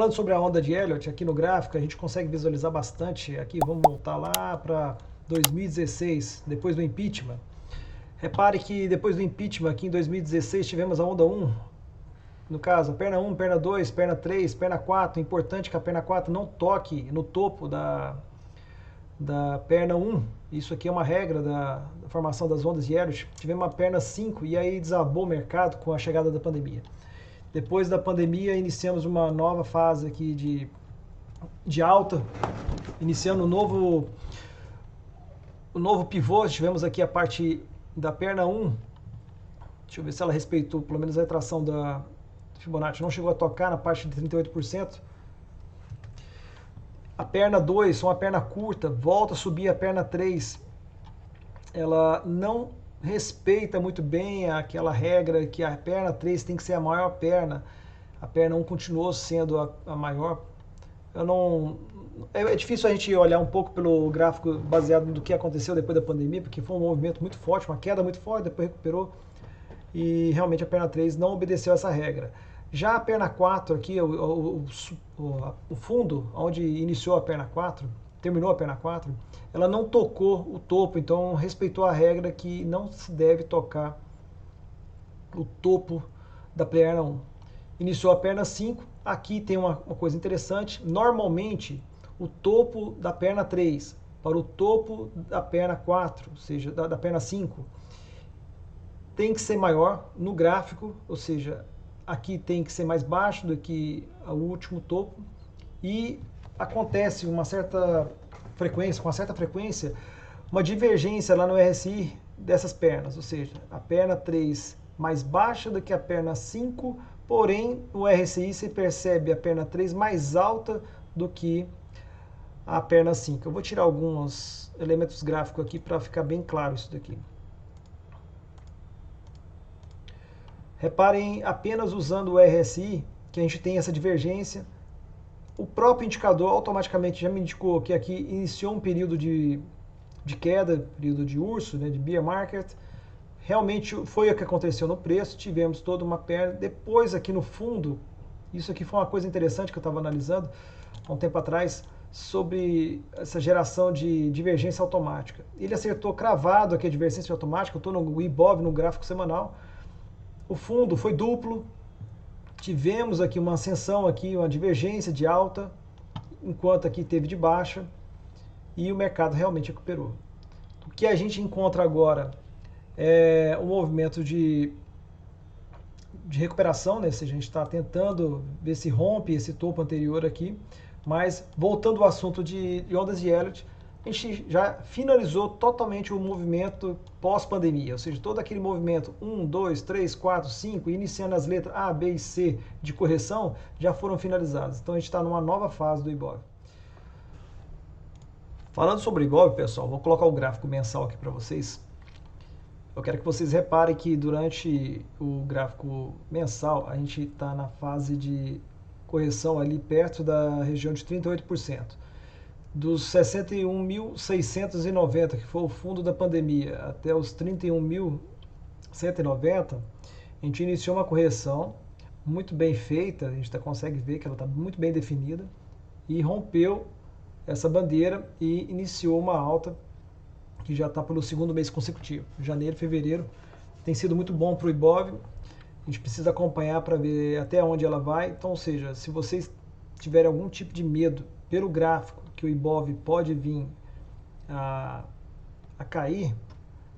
Falando sobre a onda de Elliott, aqui no gráfico a gente consegue visualizar bastante. Aqui vamos voltar lá para 2016, depois do impeachment. Repare que depois do impeachment, aqui em 2016, tivemos a onda 1. No caso, a perna 1, perna 2, perna 3, perna 4. Importante que a perna 4 não toque no topo da perna 1. Isso aqui é uma regra da formação das ondas de Elliott. Tivemos uma perna 5 e aí desabou o mercado com a chegada da pandemia. Depois da pandemia, iniciamos uma nova fase aqui de alta, iniciando o novo pivô. Tivemos aqui a parte da perna 1. Deixa eu ver se ela respeitou, pelo menos a retração da Fibonacci. Não chegou a tocar na parte de 38%. A perna 2, uma perna curta, volta a subir a perna 3. Ela não respeita muito bem aquela regra que a perna 3 tem que ser a maior perna. A perna 1 continuou sendo a maior. É difícil a gente olhar um pouco pelo gráfico baseado no que aconteceu depois da pandemia, porque foi um movimento muito forte, uma queda muito forte, depois recuperou. E realmente a perna 3 não obedeceu essa regra. Já a perna 4 aqui, o fundo, onde iniciou a perna 4, terminou a perna 4, ela não tocou o topo, então respeitou a regra que não se deve tocar o topo da perna 1. Iniciou a perna 5, aqui tem uma coisa interessante, normalmente o topo da perna 3 para o topo da perna 4, ou seja, da perna 5, tem que ser maior no gráfico, ou seja, aqui tem que ser mais baixo do que o último topo, e acontece com uma certa frequência, uma divergência lá no RSI dessas pernas, ou seja, a perna 3 mais baixa do que a perna 5, porém no RSI se percebe a perna 3 mais alta do que a perna 5. Eu vou tirar alguns elementos gráficos aqui para ficar bem claro isso daqui. Reparem, apenas usando o RSI, que a gente tem essa divergência. O próprio indicador automaticamente já me indicou que aqui iniciou um período de queda, período de urso, né, de bear market. Realmente foi o que aconteceu no preço, tivemos toda uma perna. Depois aqui no fundo, isso aqui foi uma coisa interessante que eu estava analisando há um tempo atrás, sobre essa geração de divergência automática. Ele acertou cravado aqui a divergência automática, eu estou no IBOV, no gráfico semanal. O fundo foi duplo, tivemos aqui uma ascensão, aqui, uma divergência de alta, enquanto aqui teve de baixa, e o mercado realmente recuperou. O que a gente encontra agora é um movimento de recuperação, né? Se a gente está tentando ver se rompe esse topo anterior aqui, mas voltando ao assunto de ondas de Elliott, a gente já finalizou totalmente o movimento pós-pandemia, ou seja, todo aquele movimento 1, 2, 3, 4, 5, iniciando as letras A, B e C de correção, já foram finalizados. Então a gente está numa nova fase do IBOV. Falando sobre o IBOV, pessoal, vou colocar o gráfico mensal aqui para vocês. Eu quero que vocês reparem que durante o gráfico mensal, a gente está na fase de correção ali perto da região de 38%. Dos 61.690, que foi o fundo da pandemia, até os 31.190, a gente iniciou uma correção muito bem feita, a gente consegue ver que ela está muito bem definida, e rompeu essa bandeira e iniciou uma alta que já está pelo segundo mês consecutivo. Janeiro e fevereiro tem sido muito bom para o IBOV, a gente precisa acompanhar para ver até onde ela vai. Então, ou seja, se vocês tiverem algum tipo de medo pelo gráfico que o IBOV pode vir a cair,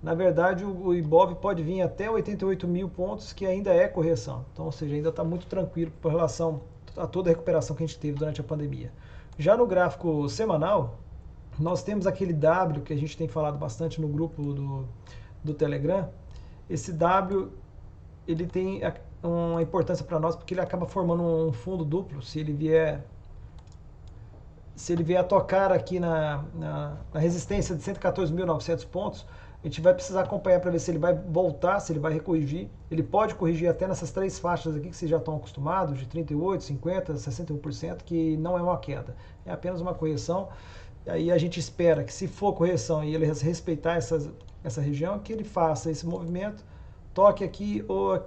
na verdade o IBOV pode vir até 88 mil pontos, que ainda é correção. Então, ou seja, ainda está muito tranquilo com relação a toda a recuperação que a gente teve durante a pandemia. Já no gráfico semanal, nós temos aquele W que a gente tem falado bastante no grupo do Telegram. Esse W, ele tem uma importância para nós porque ele acaba formando um fundo duplo. Se ele vier a tocar aqui na resistência de 114.900 pontos, a gente vai precisar acompanhar para ver se ele vai voltar, se ele vai recorrigir. Ele pode corrigir até nessas três faixas aqui que vocês já estão acostumados, de 38%, 50%, 61%, que não é uma queda, é apenas uma correção. Aí a gente espera que, se for correção e ele respeitar essa região, que ele faça esse movimento, toque aqui, ou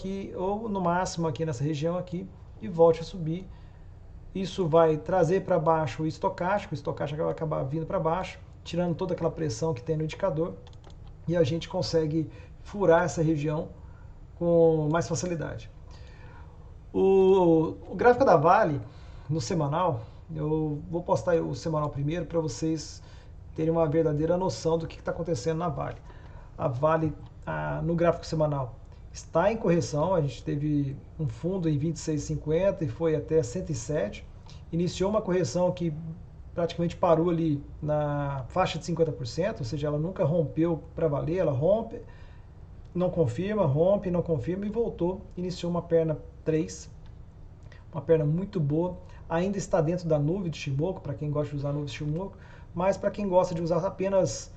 no máximo aqui nessa região aqui, e volte a subir Isso vai trazer para baixo o estocástico vai acabar vindo para baixo, tirando toda aquela pressão que tem no indicador, e a gente consegue furar essa região com mais facilidade. O gráfico da Vale, no semanal, eu vou postar o semanal primeiro para vocês terem uma verdadeira noção do que está acontecendo na Vale. A Vale, no gráfico semanal, está em correção, a gente teve um fundo em 26,50 e foi até 107, iniciou uma correção que praticamente parou ali na faixa de 50%, ou seja, ela nunca rompeu para valer, ela rompe, não confirma, rompe, não confirma e voltou, iniciou uma perna 3, uma perna muito boa, ainda está dentro da nuvem de Shimoku, para quem gosta de usar a nuvem de Shimoku, mas para quem gosta de usar apenas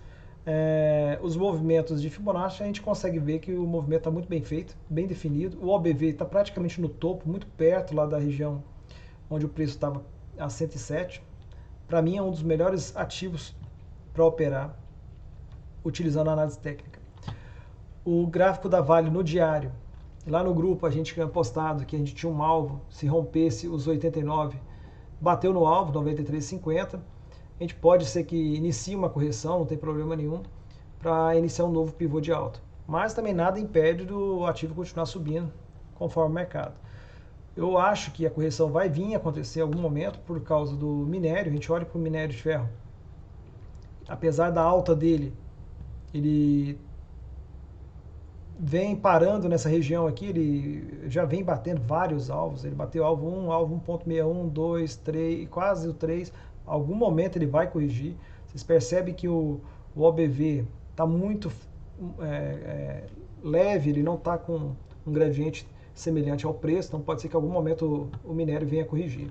os movimentos de Fibonacci, a gente consegue ver que o movimento está muito bem feito, bem definido, o OBV está praticamente no topo, muito perto lá da região onde o preço estava a 107, para mim é um dos melhores ativos para operar, utilizando a análise técnica. O gráfico da Vale no diário, lá no grupo a gente tinha postado que a gente tinha um alvo, se rompesse os 89, bateu no alvo, 93,50. A gente pode ser que inicie uma correção, não tem problema nenhum, para iniciar um novo pivô de alta. Mas também nada impede do ativo continuar subindo conforme o mercado. Eu acho que a correção vai vir acontecer em algum momento por causa do minério. A gente olha para o minério de ferro. Apesar da alta dele, ele vem parando nessa região aqui, ele já vem batendo vários alvos, ele bateu alvo 1, alvo 1.61, 2, 3, quase o 3, algum momento ele vai corrigir, vocês percebem que o OBV está muito leve, ele não está com um gradiente semelhante ao preço, então pode ser que em algum momento o minério venha corrigir.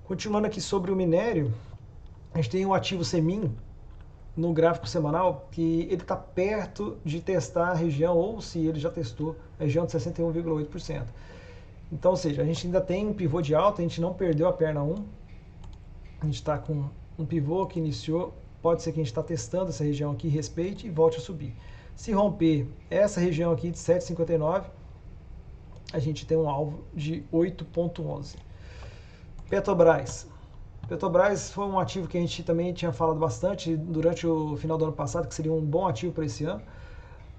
Continuando aqui sobre o minério, a gente tem o ativo Semin, no gráfico semanal, que ele está perto de testar a região, ou se ele já testou, a região de 61,8%. Então, ou seja, a gente ainda tem um pivô de alta, a gente não perdeu a perna 1, a gente está com um pivô que iniciou, pode ser que a gente está testando essa região aqui, respeite e volte a subir. Se romper essa região aqui de 7,59, a gente tem um alvo de 8,11. Petrobras. Petrobras foi um ativo que a gente também tinha falado bastante durante o final do ano passado, que seria um bom ativo para esse ano.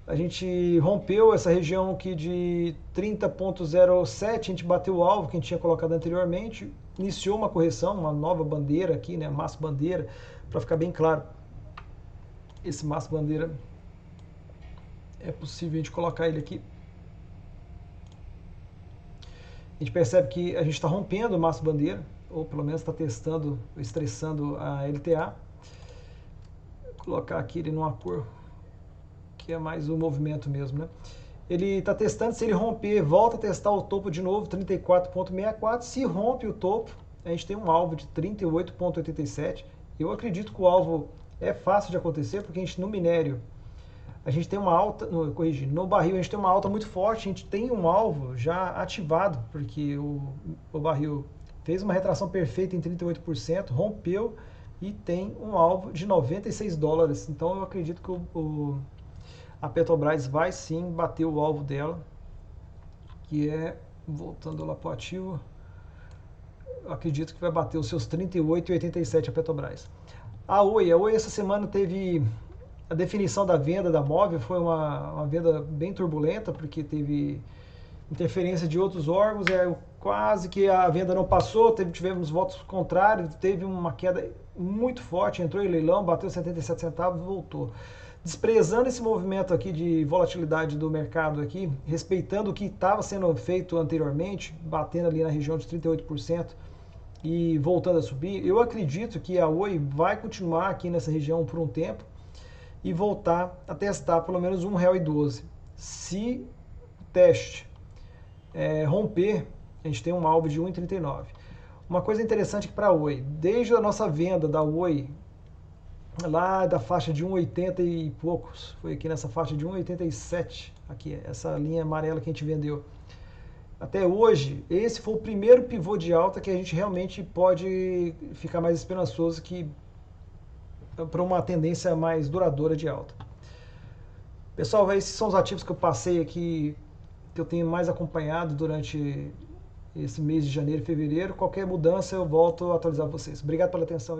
A gente rompeu essa região aqui de 30,07, a gente bateu o alvo que a gente tinha colocado anteriormente, iniciou uma correção, uma nova bandeira aqui, né, maço bandeira, para ficar bem claro. Esse maço bandeira, é possível a gente colocar ele aqui. A gente percebe que a gente está rompendo o maço bandeira, ou pelo menos está testando, estressando a LTA. Vou colocar aqui ele numa cor que é mais o movimento mesmo, né? Ele está testando, se ele romper, volta a testar o topo de novo, 34,64. Se rompe o topo, a gente tem um alvo de 38,87. Eu acredito que o alvo é fácil de acontecer, porque a gente no minério, a gente tem uma alta, no barril a gente tem uma alta muito forte, a gente tem um alvo já ativado, porque o barril fez uma retração perfeita em 38%, rompeu e tem um alvo de 96 dólares. Então eu acredito que a Petrobras vai sim bater o alvo dela, que é, voltando lá para o ativo, eu acredito que vai bater os seus 38,87 a Petrobras. A Oi essa semana teve a definição da venda da Móvel, foi uma venda bem turbulenta, porque teve interferência de outros órgãos, quase que a venda não passou, tivemos votos contrários, teve uma queda muito forte, entrou em leilão, bateu 77 centavos e voltou. Desprezando esse movimento aqui de volatilidade do mercado aqui, respeitando o que estava sendo feito anteriormente, batendo ali na região de 38% e voltando a subir, eu acredito que a Oi vai continuar aqui nessa região por um tempo e voltar a testar pelo menos R$1,12. Se o teste romper, a gente tem um alvo de 1,39. Uma coisa interessante para a Oi, desde a nossa venda da Oi, lá da faixa de 1,80 e poucos, foi aqui nessa faixa de 1,87, aqui, essa linha amarela que a gente vendeu. Até hoje, esse foi o primeiro pivô de alta que a gente realmente pode ficar mais esperançoso que para uma tendência mais duradoura de alta. Pessoal, esses são os ativos que eu passei aqui, que eu tenho mais acompanhado durante esse mês de janeiro e fevereiro. Qualquer mudança eu volto a atualizar vocês. Obrigado pela atenção.